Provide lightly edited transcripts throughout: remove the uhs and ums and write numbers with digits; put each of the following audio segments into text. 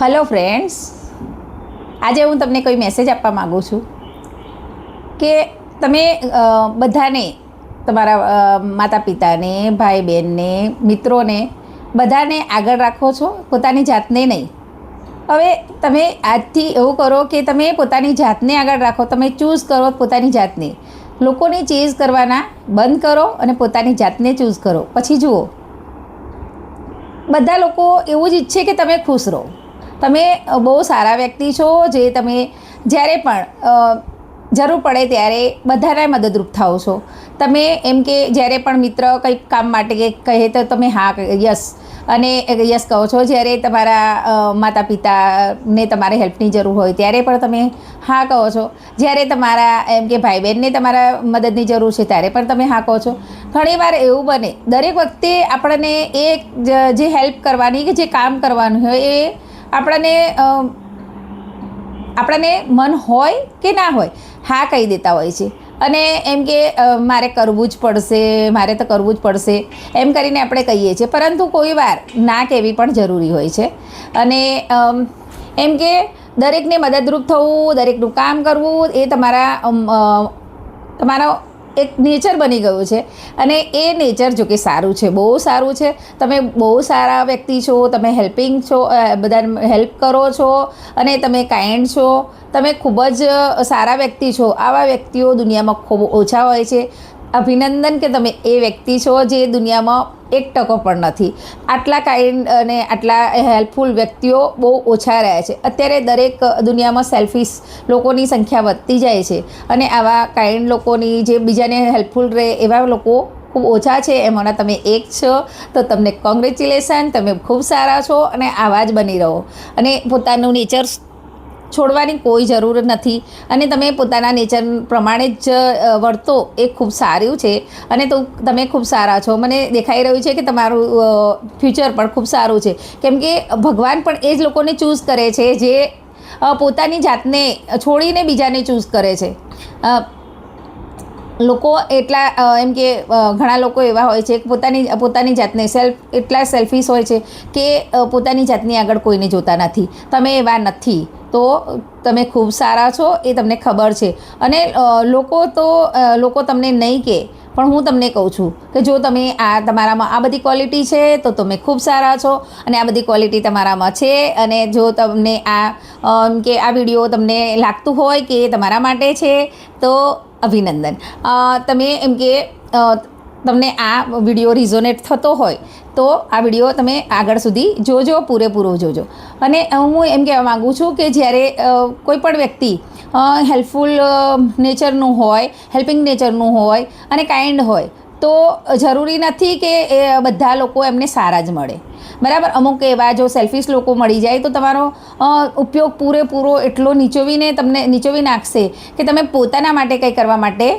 Hello friends, આજે હું તમને કોઈ મેસેજ આપવા માગું છું કે તમે બધાને, તમારા માતા પિતાને, ભાઈ બહેનને, મિત્રોને બધાને આગળ રાખો છો, પોતાની જાતને નહીં. હવે તમે આજથી એવું કરો કે તમે પોતાની જાતને આગળ રાખો. તમે ચૂઝ કરો પોતાની જાતને. લોકોને ચેઝ કરવાના બંધ કરો અને પોતાની જાતને ચૂઝ કરો. પછી જુઓ, બધા લોકો એવું જ ઈચ્છે કે તમે ખુશ રહો. તમે બહુ સારા વ્યક્તિ છો, જે તમે જ્યારે પણ જરૂર પડે ત્યારે બધાને મદદરૂપ થાઓ છો. તમે એમ કે જ્યારે પણ મિત્ર કંઈક કામ માટે કહે તો તમે હા યસ અને યસ કહો છો. જ્યારે તમારા માતા પિતાને તમારે હેલ્પની જરૂર હોય ત્યારે પણ તમે હા કહો છો. જ્યારે તમારા એમ કે ભાઈ બહેનને તમારા મદદની જરૂર છે ત્યારે પણ તમે હા કહો છો. ઘણીવાર એવું બને, દરેક વખતે આપણને એ જે હેલ્પ કરવાની કે જે કામ કરવાનું હોય એ આપણને મન હોય કે ના હોય હા કહી દેતા હોય છે. અને એમ કે મારે કરવું જ પડશે, મારે તો કરવું જ પડશે એમ કરીને આપણે કહીએ છીએ. પરંતુ કોઈ વાર ના કહેવી પણ જરૂરી હોય છે. અને એમ કે દરેકને મદદરૂપ થવું, દરેકનું કામ કરવું એ તમારો એક નેચર બની ગયું છે. અને એ નેચર જો કે સારું છે, બહુ સારું છે. તમે બહુ સારા વ્યક્તિ છો, તમે હેલ્પિંગ છો, બધાને હેલ્પ કરો છો અને તમે કાઇન્ડ છો. તમે ખૂબ જ સારા વ્યક્તિ છો. આવા વ્યક્તિઓ દુનિયામાં ખૂબ ઓછા હોય છે. અભિનંદન કે તમે એ વ્યક્તિ છો જે દુનિયામાં 1% પણ નથી. આટલા કાઇન્ડ અને આટલા હેલ્પફુલ વ્યક્તિઓ બહુ ઓછા રહ્યા છે. અત્યારે દરેક દુનિયામાં સેલ્ફિશ લોકોની સંખ્યા વધતી જાય છે અને આવા કાઇન્ડ લોકોની, જે બીજાને હેલ્પફુલ રહે એવા લોકો ખૂબ ઓછા છે. એમાંના તમે એક છો, તો તમને કોંગ્રેચ્યુલેશન. તમે ખૂબ સારા છો અને આવા જ બની રહો. અને પોતાનું નેચર છોડવાની કોઈ જરૂર નથી. અને તમે પોતાના નેચર પ્રમાણે જ વર્તો એ ખૂબ સારું છે. અને તમે ખૂબ સારા છો. મને દેખાઈ રહ્યું છે કે તમારું ફ્યુચર પણ ખૂબ સારું છે. કેમ કે ભગવાન પણ એ જ લોકોને ચૂઝ કરે છે જે પોતાની જાતને છોડીને બીજાને ચૂઝ કરે છે. લોકો એટલા એમ કે ઘણા લોકો એવા હોય છે કે પોતાની જાતને એટલા સેલ્ફિશ હોય છે કે પોતાની જાતની આગળ કોઈને જોતા નથી. તમે એવા નથી. તો તમે ખૂબ સારા છો, એ તમને ખબર છે. અને લોકો તમને નહીં કહે, પણ હું તમને કહું છું કે જો તમારામાં આ બધી ક્વોલિટી છે તો તમે ખૂબ સારા છો. અને આ બધી ક્વોલિટી તમારામાં છે. અને જો તમને કે આ વિડીયો તમને લાગતું હોય કે તમારા માટે છે તો અભિનંદન. તમે એમ કે તમને આ વિડીયો રિઝોનેટ થતો હોય તો આ વિડીયો તમે આગળ સુધી જોજો, પૂરેપૂરો જોજો. અને હું એમ કહેવા માગું છું કે જ્યારે કોઈ પણ વ્યક્તિ હેલ્પફુલ નેચરનું હોય, હેલ્પિંગ નેચરનું હોય અને કાઇન્ડ હોય તો જરૂરી નથી કે એ બધા લોકો એમને સારા જ મળે. બરાબર? અમુક એવા જો સેલ્ફિશ લોકો મળી જાય તો તમારો ઉપયોગ પૂરેપૂરો એટલો નીચોવી નાખશે કે તમે પોતાના માટે કંઈ કરવા માટે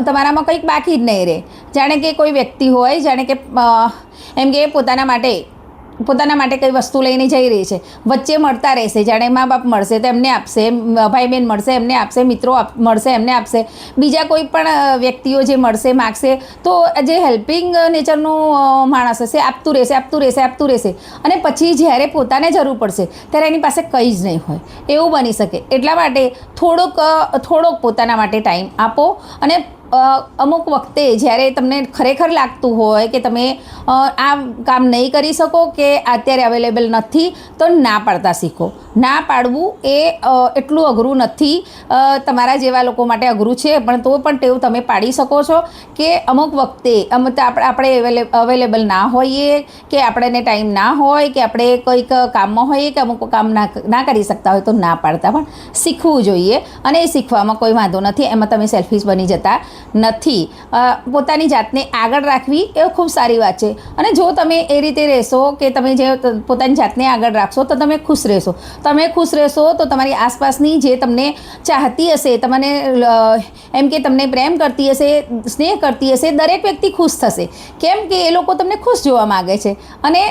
તમારામાં કંઈક બાકી જ નહીં રહે. જાણે કે કોઈ વ્યક્તિ હોય, જાણે કે એમ કે પોતાના માટે કંઈ વસ્તુ લઈને જઈ રહી છે, વચ્ચે મળતા રહેશે. જાણે મા બાપ મળશે તો એમને આપશે, ભાઈ બહેન મળશે એમને આપશે, મિત્રો મળશે એમને આપશે, બીજા કોઈ પણ વ્યક્તિઓ જે મળશે માગશે, તો જે હેલ્પિંગ નેચરનું માણસ હશે આપતું રહેશે. અને પછી જ્યારે પોતાને જરૂર પડશે ત્યારે એની પાસે કંઈ જ નહીં હોય, એવું બની શકે. એટલા માટે થોડોક પોતાના માટે ટાઈમ આપો. અને અમુક વખતે જ્યારે તમને ખરેખર લાગતું હોય કે તમે આ કામ નહીં કરી શકો કે અત્યારે અવેલેબલ નથી, તો ના પાડતા શીખો. ના પાડવું એ એટલું અઘરું નથી. તમારા જેવા લોકો માટે અઘરું છે, પણ તો પણ ટેવ તમે પાડી શકો છો કે અમુક વખતે આપણે અવેલેબલ ના હોઈએ, કે આપણને ટાઈમ ના હોય, કે આપણે કોઈક કામમાં હોઈએ, કે અમુક કામ ના કરી શકતા હોય તો ના પાડતા પણ શીખવું જોઈએ. અને એ શીખવામાં કોઈ વાંધો નથી. એમાં તમે સેલ્ફિશ બની જતા નથી. પોતાની જાતને આગળ રાખવી એ ખૂબ સારી વાત છે. અને જો તમે એ રીતે રહેશો કે તમે જે પોતાની જાતને આગળ રાખશો તો તમે ખુશ રહેશો. તમે ખુશ રહેશો તો તમારી આસપાસની જે તમને ચાહતી હશે, એમ કે તમને પ્રેમ કરતી હશે, સ્નેહ કરતી હશે, દરેક વ્યક્તિ ખુશ થશે. કેમ કે એ લોકો તમને ખુશ જોવા માગે છે. અને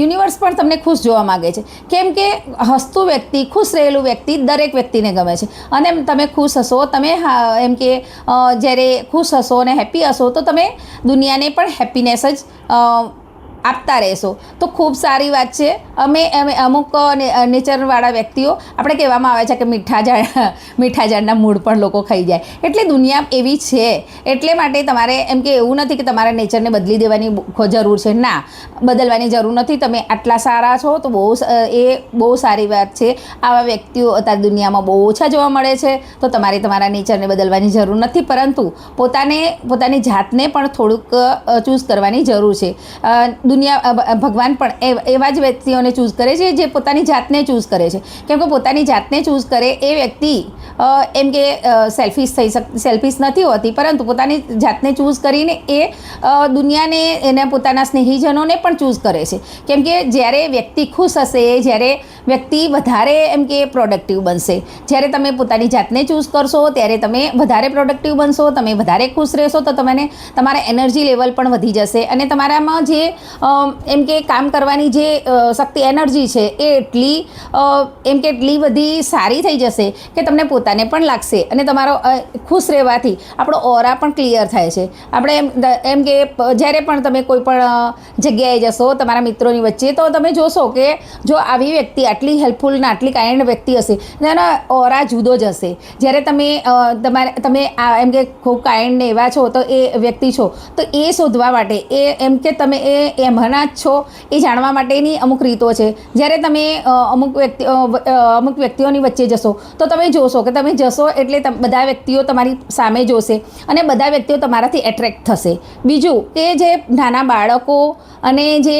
યુનિવર્સ પણ તમને ખુશ જોવા માગે છે. કેમ કે હસતું વ્યક્તિ, ખુશ રહેલું વ્યક્તિ દરેક વ્યક્તિને ગમે છે. અને તમે ખુશ હશો, તમે એમ કે જ્યારે ખુશ હશો અને હેપી હશો તો તમે દુનિયાને પણ હેપીનેસ જ આપતા રહેશો તો ખૂબ સારી વાત છે. અમે અમુક નેચરવાળા વ્યક્તિઓ આપણે કહેવામાં આવે છે કે મીઠા ઝાડના મૂળ પણ લોકો ખાઈ જાય, એટલે દુનિયા એવી છે. એટલે માટે તમારે એમ કે એવું નથી કે તમારા નેચરને બદલી દેવાની જરૂર છે, ના, બદલવાની જરૂર નથી. તમે આટલા સારા છો તો બહુ સારી વાત છે. આવા વ્યક્તિઓ અત્યારે દુનિયામાં બહુ ઓછા જોવા મળે છે, તો તમારે તમારા નેચરને બદલવાની જરૂર નથી, પરંતુ પોતાની જાતને પણ થોડુંક ચૂઝ કરવાની જરૂર છે. ભગવાન પણ એવા જ વ્યક્તિઓને ચૂઝ કરે છે જે પોતાની જાતને ચૂઝ કરે છે, કેમ કે પોતાની જાતને ચૂઝ કરે એ વ્યક્તિ એમ કે સેલ્ફિશ નથી હોતી, પરંતુ પોતાની જાતને ચૂઝ કરીને એ દુનિયાને એના પોતાના સ્નેહીજનોને પણ ચૂઝ કરે છે. કેમ કે જ્યારે વ્યક્તિ ખુશ હશે, જ્યારે વ્યક્તિ વધારે એમ કે પ્રોડક્ટિવ બનશે. જ્યારે તમે પોતાની જાતને ચૂઝ કરશો ત્યારે તમે વધારે પ્રોડક્ટિવ બનશો, તમે વધારે ખુશ રહેશો, તો તમારા એનર્જી લેવલ પણ વધી જશે અને તમારામાં જે એમ કે કામ કરવાની જે શક્તિ એનર્જી છે એ એટલી બધી સારી થઈ જશે કે તમને પોતાને પણ લાગશે. અને તમારો ખુશ રહેવાથી આપણો ઓરા પણ ક્લિયર થાય છે. આપણે એમ કે જ્યારે પણ તમે કોઈ પણ જગ્યાએ જશો તમારા મિત્રોની વચ્ચે, તો તમે જોશો કે જો આવી વ્યક્તિ આટલી હેલ્પફુલ ને આટલી કાઇન્ડ વ્યક્તિ હશે, એનો ઓરા જુદો જ હશે. જ્યારે તમે એમ કે ખૂબ કાઇન્ડ ને એવા છો, તો એ વ્યક્તિ છો, તો એ શોધવા માટે એમ કે તમે એમાંના જ છો એ જાણવા માટેની અમુક રીતો છે. જ્યારે તમે અમુક વ્યક્તિઓની વચ્ચે જશો તો તમે જોશો કે તમે જશો એટલે બધા વ્યક્તિઓ તમારી સામે જોશે અને બધા વ્યક્તિઓ તમારાથી એટ્રેક્ટ થશે. બીજું કે જે નાના બાળકો અને જે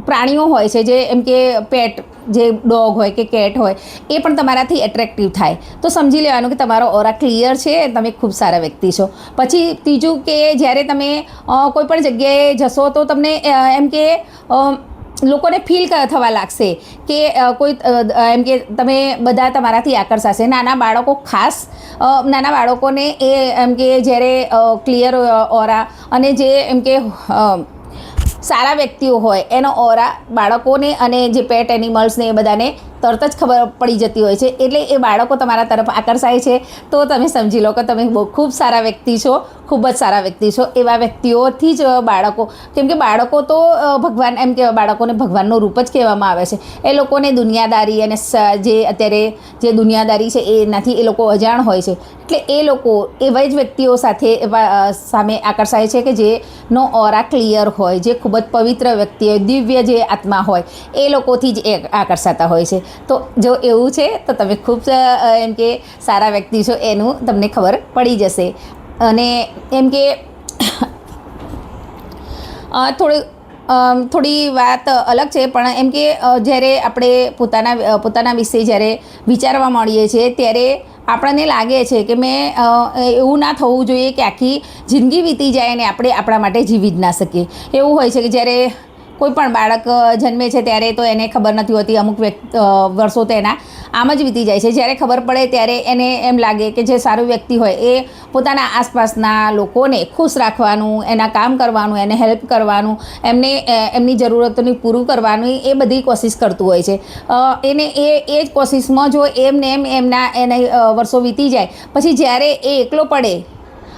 પ્રાણીઓ હોય છે, જે એમ કે પેટ, જે ડોગ હોય કે કેટ હોય, એ પણ તમારાથી એટ્રેક્ટિવ થાય, તો સમજી લેવાનું કે તમારો ઓરા ક્લિયર છે, તમે ખૂબ સારા વ્યક્તિ છો. પછી ત્રીજું કે જ્યારે તમે કોઈ પણ જગ્યાએ જશો તો તમને એમ કે લોકોને ફીલ થવા લાગશે કે કોઈ એમ કે તમે બધા તમારાથી આકર્ષાશે. નાના બાળકો ખાસ, નાના બાળકોને એ એમ કે જ્યારે ક્લિયર ઓરા અને જે એમ કે સારા વ્યક્તિઓ હોય એનો ઓરા બાળકોને અને જે પેટ એનિમલ્સને એ બધાને તરત જ ખબર પડી જતી હોય છે. એટલે એ બાળકો તમારા તરફ આકર્ષાય છે, તો તમે સમજી લો કે તમે ખૂબ સારા વ્યક્તિ છો, ખૂબ જ સારા વ્યક્તિ છો. એવા વ્યક્તિઓથી જ બાળકો, કેમ કે બાળકો તો ભગવાન, એમ કે બાળકોને ભગવાનનું રૂપ જ કહેવામાં આવે છે. એ લોકોને દુનિયાદારી અને જે અત્યારે જે દુનિયાદારી છે એનાથી એ લોકો અજાણ હોય છે. એટલે એ લોકો એવા જ વ્યક્તિઓ સામે આકર્ષાય છે કે જેનો ઓરા ક્લિયર હોય, જે ખૂબ જ પવિત્ર વ્યક્તિ હોય, દિવ્ય જે આત્મા હોય, એ લોકોથી જ એ આકર્ષાતા હોય છે. તો જો એવું છે તો તમે ખૂબ એમ કે સારા વ્યક્તિ છો એનું તમને ખબર પડી જશે. અને એમ કે થોડી વાત અલગ છે, પણ એમ કે જ્યારે આપણે પોતાના વિશે જ્યારે વિચારવા મળીએ છીએ ત્યારે આપણને લાગે છે કે એવું ના થવું જોઈએ કે આખી જિંદગી વીતી જાય અને આપણે આપણા માટે જીવી જ ના શકીએ. એવું હોય છે કે જ્યારે કોઈ પણ બાળક જન્મે છે ત્યારે તો એને ખબર નથી હોતી, અમુક વર્ષો તો એના આમ જ વીતી જાય છે. જ્યારે ખબર પડે ત્યારે એને એમ લાગે કે જે સારું વ્યક્તિ હોય એ પોતાના આસપાસના લોકોને ખુશ રાખવાનું, એના કામ કરવાનું, એને હેલ્પ કરવાનું, એમની જરૂરતોની પૂરું કરવાનું, એ બધી કોશિશ કરતું હોય છે. એ જ કોશિશમાં જો એને વર્ષો વીતી જાય, પછી જ્યારે એ એકલો પડે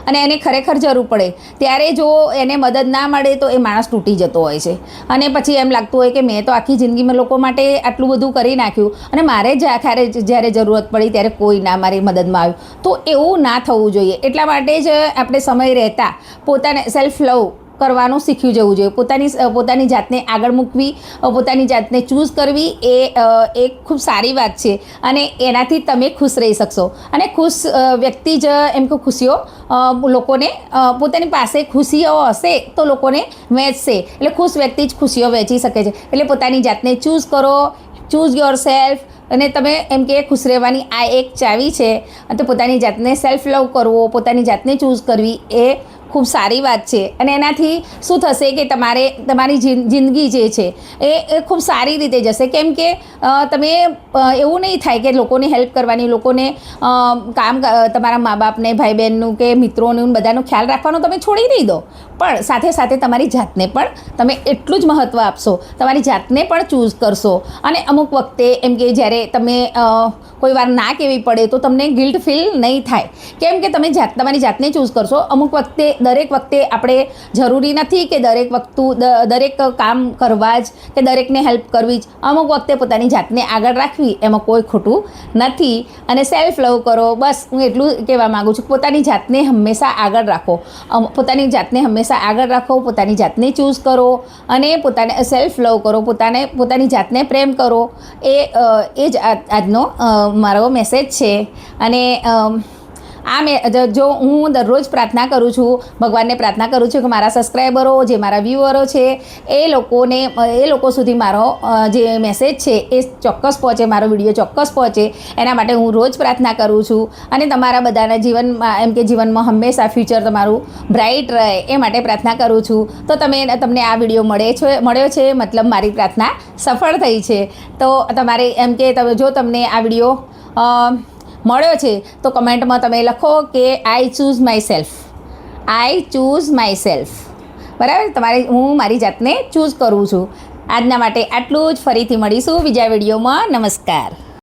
અને એને ખરેખર જરૂર પડે ત્યારે જો એને મદદ ના મળે તો એ માણસ તૂટી જતો હોય છે. અને પછી એમ લાગતું હોય કે મેં તો આખી જિંદગીમાં લોકો માટે આટલું બધું કરી નાખ્યું અને મારે જ જ્યારે જરૂરત પડી ત્યારે કોઈ ના મારી મદદમાં આવ્યું. તો એવું ના થવું જોઈએ. એટલા માટે જ આપણે સમય રહેતા પોતાને સેલ્ફ લવ કરવાનું શીખ્યું જવું જોઈએ. પોતાની જાતને આગળ મૂકવી, પોતાની જાતને ચૂઝ કરવી એ ખૂબ સારી વાત છે અને એનાથી તમે ખુશ રહી શકશો. અને ખુશ વ્યક્તિ જ એમ કે ખુશીઓ લોકોને, પોતાની પાસે ખુશીઓ હશે તો લોકોને વહેંચશે. એટલે ખુશ વ્યક્તિ જ ખુશીઓ વહેંચી શકે છે. એટલે પોતાની જાતને ચૂઝ કરો, ચૂઝ યોર સેલ્ફ. અને તમે એમ કે ખુશ રહેવાની આ એક ચાવી છે. તો પોતાની જાતને સેલ્ફ લવ કરવો, પોતાની જાતને ચૂઝ કરવી એ ખૂબ સારી વાત છે. અને એનાથી શું થશે કે તમારી જિંદગી જે છે એ ખૂબ સારી રીતે જશે. કેમ કે તમે એવું નહીં થાય કે લોકોને હેલ્પ કરવાની, લોકોને તમારા મા બાપને, ભાઈ બહેનનું કે મિત્રોનું બધાનો ખ્યાલ રાખવાનો તમે છોડી નહીં દો, પણ સાથે સાથે તમારી જાતને પણ તમે એટલું જ મહત્ત્વ આપશો, તમારી જાતને પણ ચૂઝ કરશો. અને અમુક વખતે એમ કે જ્યારે તમે કોઈ વાર ના કહેવી પડે તો તમને ગિલ્ટ ફીલ નહીં થાય, કેમ કે તમે તમારી જાતને ચૂઝ કરશો. અમુક વખતે દરેક વખતે આપણે જરૂરી નથી કે દરેક કામ કરવા જ કે દરેકને હેલ્પ કરવી જ. અમુક વખતે પોતાની જાતને આગળ રાખવી એમાં કોઈ ખોટું નથી. અને સેલ્ફ લવ કરો, બસ હું એટલું કહેવા માગું છું. પોતાની જાતને હંમેશા આગળ રાખો, પોતાની જાતને હંમેશા આગળ રાખો, પોતાની જાતને ચૂઝ કરો અને પોતાને સેલ્ફ લવ કરો, પોતાની જાતને પ્રેમ કરો. એ જ આજનો મારો મેસેજ છે. અને જો હું દરરોજ પ્રાર્થના કરું છું, ભગવાનને પ્રાર્થના કરું છું કે મારા સબસ્ક્રાઈબરો, જે મારા વ્યૂઅરો છે એ લોકો સુધી મારો જે મેસેજ છે એ ચોક્કસ પહોંચે, મારો વિડીયો ચોક્કસ પહોંચે. એના માટે હું રોજ પ્રાર્થના કરું છું. અને તમારા બધાના જીવનમાં એમ કે જીવનમાં હંમેશા ફ્યુચર તમારું બ્રાઇટ રહે એ માટે પ્રાર્થના કરું છું. તો તમને આ વિડીયો મળ્યો છે, મતલબ મારી પ્રાર્થના સફળ થઈ છે. તો તમારે એમ કે જો તમને આ વિડીયો મળ્યો છે તો કમેન્ટમાં તમે લખો કે આઈ ચૂઝ માય સેલ્ફ. બરાબર, હું મારી જાતને ચૂઝ કરું છું. આજના માટે આટલું જ. ફરીથી મળીશું બીજા વિડીયોમાં. નમસ્કાર.